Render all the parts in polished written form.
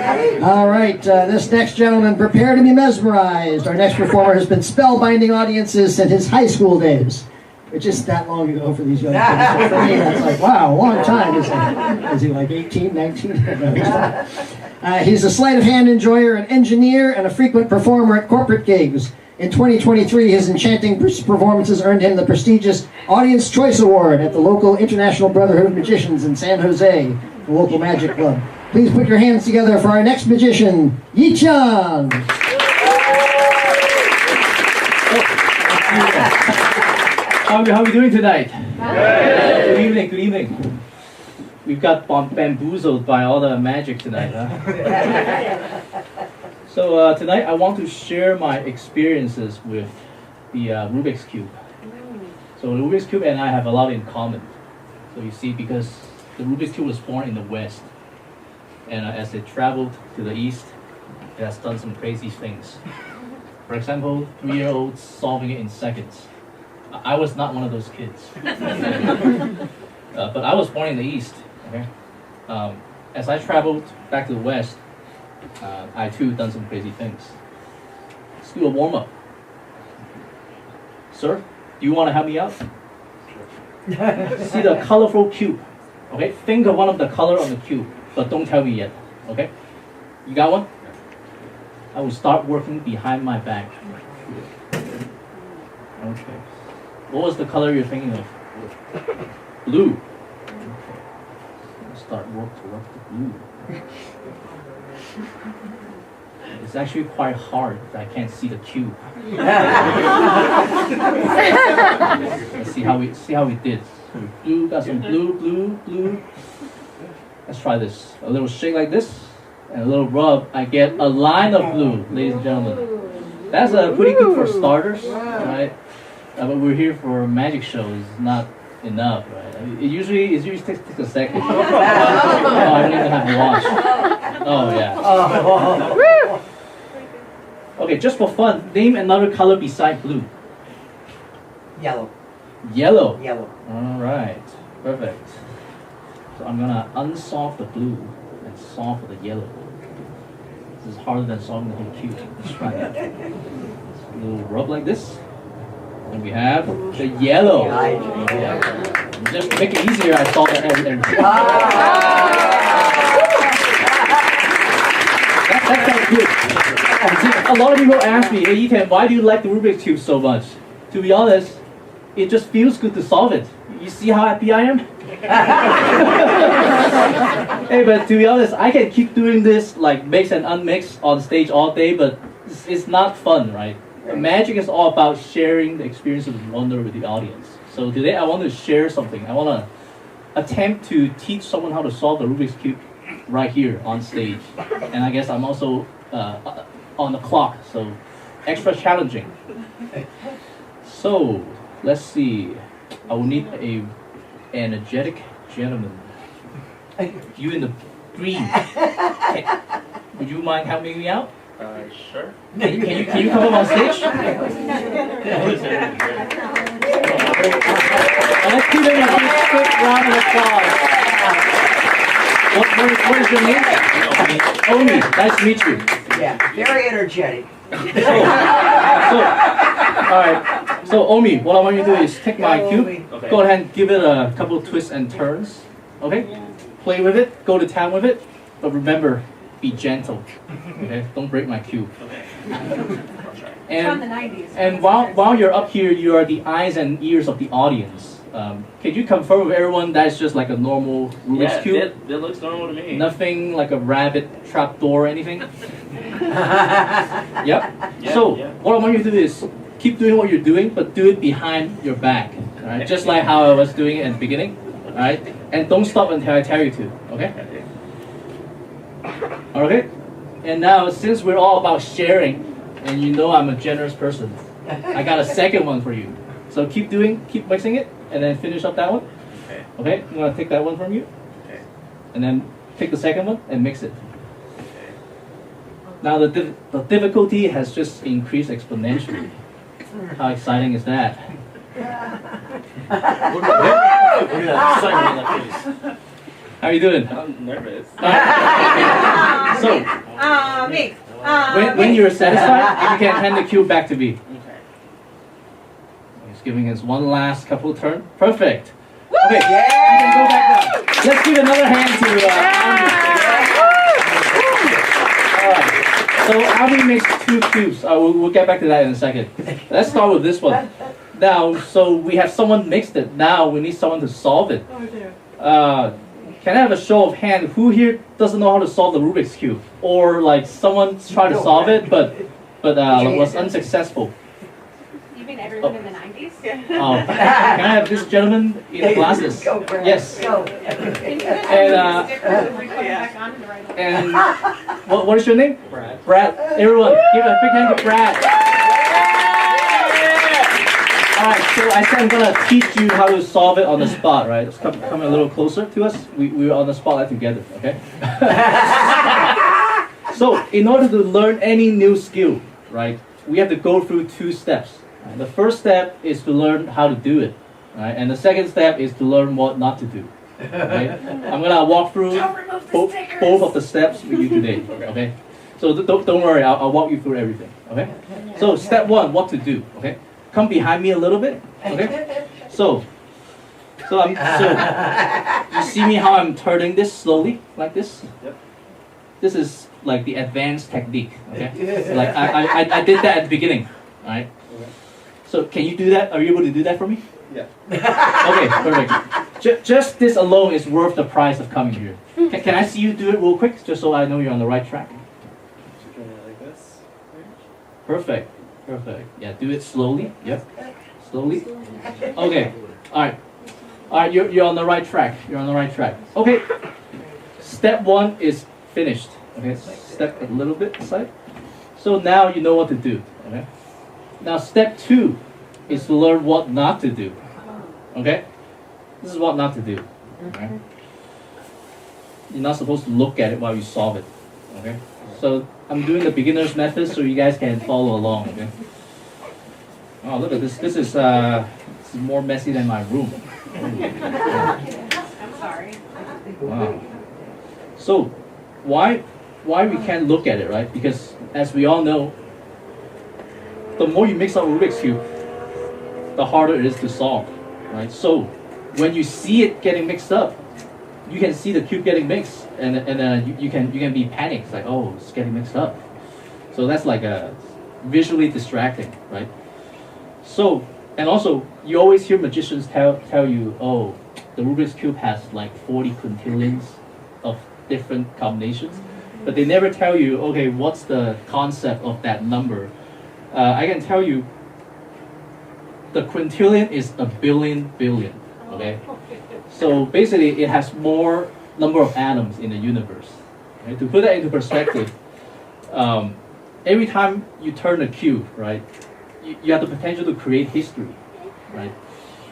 All right, this next gentleman, prepare to be mesmerized. Our next performer has been spellbinding audiences since his high school days, which isn't that long ago for these young kids. So for me, that's like, wow, a long time. Is he like 18, 19? He's a sleight of hand enjoyer, an engineer, and a frequent performer at corporate gigs. In 2023, his enchanting performances earned him the prestigious Audience Choice Award at the local International Brotherhood of Magicians in San Jose, the local magic club. Please put your hands together for our next magician, Yi-chan. How are we doing tonight? Good evening, good evening. We've got bamboozled by all the magic tonight, huh? So tonight I want to share my experiences with the Rubik's Cube. So the Rubik's Cube and I have a lot in common. So you see, because the Rubik's Cube was born in the West, and as it traveled to the East, it has done some crazy things. For example, 3-year-olds solving it in seconds. I was not one of those kids. But I was born in the East. Okay? As I traveled back to the West, I too done some crazy things. Let's do a warm-up. Sir, do you want to help me out? Sure. See the colorful cube. Okay, think of one of the color on the cube, but don't tell me yet. Okay? You got one? I will start working behind my back. Okay. What was the color you're thinking of? Blue. Okay. Let's start work to work the blue. It's actually quite hard because I can't see the cube. Let's see how we did. So blue, got some blue. Let's try this. A little shake like this, and a little rub. I get a line of blue, ladies and gentlemen. That's pretty good for starters, right? But we're here for a magic show. It's not enough, right? It usually takes a second. Oh, I don't even have to watch. Oh yeah. Okay, just for fun, name another color beside blue. Yellow. Yellow. Yellow. All right, perfect. So I'm gonna unsolve the blue and solve for the yellow. This is harder than solving the whole cube. Let's try it. A little rub like this. And we have the yellow. Yeah. Just to make it easier, I solved everything. That sounds good. A lot of people ask me, hey Ethan, why do you like the Rubik's Cube so much? To be honest, it just feels good to solve it. You see how happy I am? Hey, but to be honest, I can keep doing this like mix and unmix on stage all day, but it's not fun, right? Magic is all about sharing the experience of wonder with the audience. So today I want to share something. I want to attempt to teach someone how to solve the Rubik's Cube right here on stage. And I guess I'm also on the clock, so extra challenging. So let's see. I will need an energetic gentleman. You in the green. Would you mind helping me out? Sure. Can you come up on stage? Let's give him a quick round of applause. What is your name? Omi. Nice to meet you. Yeah, very energetic. All right. So Omi, what I want you to do is take my cube. Okay. Go ahead and give it a couple of twists and turns. Okay. Play with it. Go to town with it. But remember, be gentle. Okay. Don't break my cube. Okay. And while you're up here, you are the eyes and ears of the audience. Can you confirm with everyone that's just like a normal Rubik's Cube? It looks normal to me. Nothing like a rabbit trapdoor or anything? Yep. Yeah, So, yeah. what I want you to do is keep doing what you're doing, but do it behind your back. Alright? Just like how I was doing it at the beginning. Alright? And don't stop until I tell you to. Okay? Okay? And now, since we're all about sharing, and you know I'm a generous person, I got a second one for you. So keep mixing it, and then finish up that one. Okay. Okay? I'm gonna take that one from you. Okay. And then take the second one and mix it. Now the difficulty has just increased exponentially. How exciting is that? How are you doing? I'm nervous. So, Me. When you're satisfied, you can hand the cube back to me. He's giving us one last couple turn. Perfect. Okay, you can go back now. Let's give another hand to Alright. So Alvin makes 2 cubes. We'll get back to that in a second. Let's start with this one. Now, so we have someone mixed it. Now we need someone to solve it. Can I have a show of hand? Who here doesn't know how to solve the Rubik's cube? Or like someone tried to solve it, but was unsuccessful. You mean everyone in the 90s? Oh, can I have this gentleman in the glasses? Yes. And what is your name? Brad. Brad. Everyone, give a big hand to Brad. Alright, so I said I'm gonna teach you how to solve it on the spot, right? Just come a little closer to us. We were on the spotlight together, okay? So, in order to learn any new skill, right, we have to go through 2 steps. Right? The first step is to learn how to do it, right? And the second step is to learn what not to do. Right? I'm gonna walk through both of the steps with you today, okay? So don't worry, I'll walk you through everything, okay? So step 1, what to do, okay? Come behind me a little bit, okay? So you see me how I'm turning this slowly, like this? Yep. This is like the advanced technique, okay? So like I did that at the beginning, alright? Okay. So can you do that? Are you able to do that for me? Yeah. Okay, perfect. Just this alone is worth the price of coming here. Can I see you do it real quick, just so I know you're on the right track? Like this. Perfect. Perfect. Yeah, do it slowly. Yep. Slowly. Okay. Alright. Alright, you're on the right track. You're on the right track. Okay. Step 1 is finished. Okay. Step a little bit aside. So now you know what to do. Okay. Now step 2 is to learn what not to do. Okay? This is what not to do. Okay? You're not supposed to look at it while you solve it. Okay? So I'm doing the beginner's method so you guys can follow along. Okay? Oh, look at this. This is more messy than my room. I'm sorry. Wow. So why we can't look at it, right? Because as we all know, the more you mix up Rubik's cube, the harder it is to solve, right? So when you see it getting mixed up, you can see the cube getting mixed, and you can be panicked. It's like, oh, it's getting mixed up. So that's like a visually distracting, right? So, and also you always hear magicians tell you, oh, the Rubik's cube has like 40 quintillions of different combinations, but they never tell you, okay, what's the concept of that number? I can tell you, the quintillion is a billion, okay? So basically, it has more number of atoms in the universe. Right? To put that into perspective, every time you turn a cube, right, you have the potential to create history, right?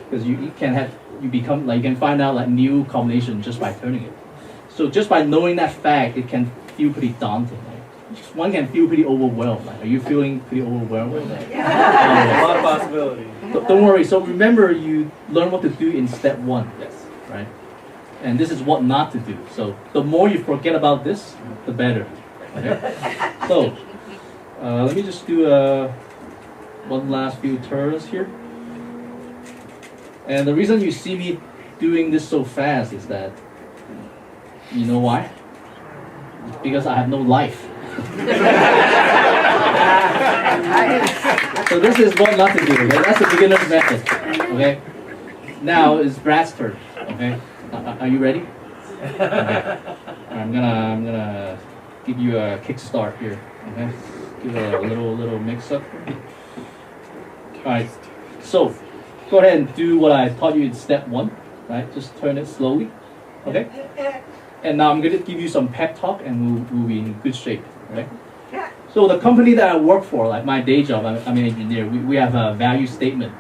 Because you can find out like new combinations just by turning it. So just by knowing that fact, it can feel pretty daunting. Right? One can feel pretty overwhelmed. Like, are you feeling pretty overwhelmed? A lot of possibility. Don't worry. So remember, you learn what to do in step 1. Yes. Right? And this is what not to do. So the more you forget about this, the better. Okay? So let me just do one last few turns here. And the reason you see me doing this so fast is that, you know why? It's because I have no life. So this is what not to do. Okay? That's the beginner's method. Okay. Now it's Brad's turn. Okay. Are you ready? Okay. I'm gonna give you a kickstart here. Okay. Give it a little mix up. All right. So go ahead and do what I taught you in step 1. Right. Just turn it slowly. Okay. And now I'm gonna give you some pep talk, and we'll be in good shape. Okay. So the company that I work for, like my day job, I'm an engineer. We have a value statement.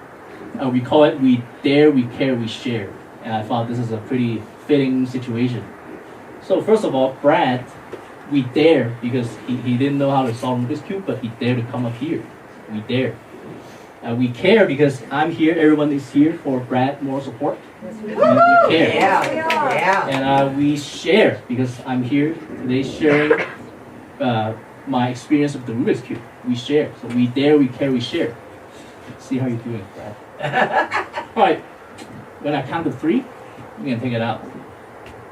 We call it "We dare, we care, we share." And I thought this is a pretty fitting situation. So first of all, Brad, we dare because he didn't know how to solve Rubik's cube, but he dared to come up here. We dare. We care because I'm here. Everyone is here for Brad more support. We care. Yeah. And we share because I'm here today sharing my experience of the Rubik's Cube. We share. So we care, we share. See how you're doing, Brad. Alright. When I count to 3, you can take it out.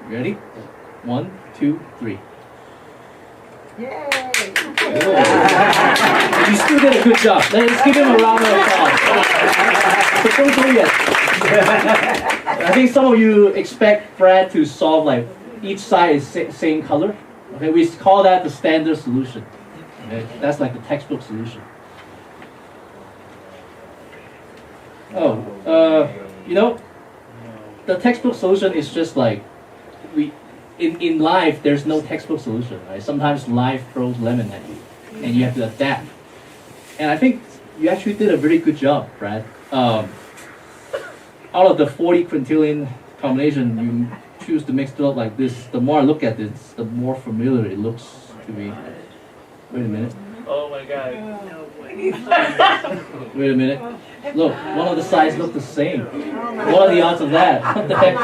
You ready? 1, 2, 3. Yay! You still did a good job. Let's give him a round of applause. But don't go yet. I think some of you expect Brad to solve like each side is same color. Okay, we call that the standard solution. Okay, that's like the textbook solution. Oh, you know, the textbook solution is just like in life. There's no textbook solution, right? Sometimes life throws lemon at you, and you have to adapt. And I think you actually did a very good job, Brad. Out of the 40 quintillion combination, you choose to mix it up like this. The more I look at this, the more familiar it looks to me. Wait a minute. Oh my god. Wait a minute. Look, one of the sides look the same. What are the odds of that? What the heck?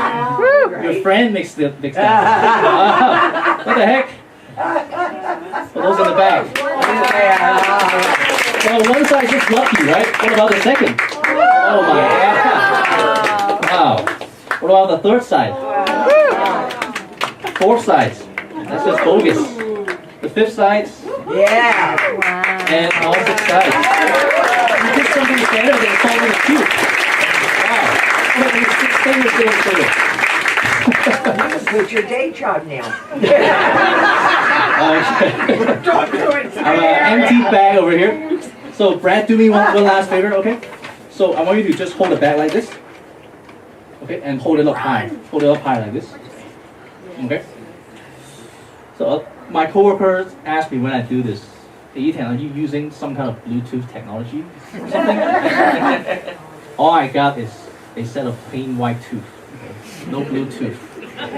Your friend mixed that. What the heck? Oh, those in the back. Well, one side just lucky, right? What about the second? Oh my god. Wow. What about the third side? 4 sides. That's just bogus. The 5th side. Yeah! And all 6 sides. You did something better than solving a cube. Wow. It's your day job now. I have an empty bag over here. So Brad, do me one last favor, okay? So I want you to just hold it back like this. Okay, and hold it up high. Hold it up high like this. Okay? So my coworkers asked me when I do this, hey, Ethan, are you using some kind of Bluetooth technology or something? All I got is a set of plain white tooth. Okay? No Bluetooth. And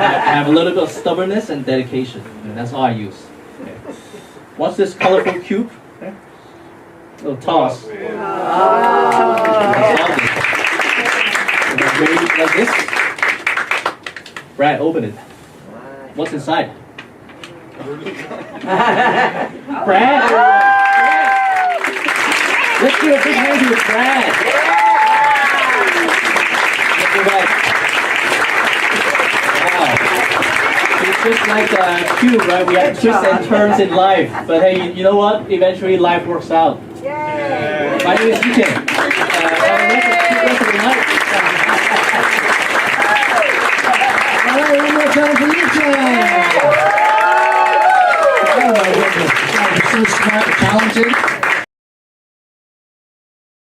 I have a little bit of stubbornness and dedication. And that's all I use. Okay. Once this colorful cube, okay, little toss. Like this. Brad, open it. What's inside? Brad! Let's give a big hand to Brad. Let's go back. Wow. It's just like a cube, right? We have twists and turns in life. But hey, you know what? Eventually life works out. Yay! My name is Ethan. Have a rest of the night. All right, one more time for you, Jen. Oh my goodness. So smart, talented.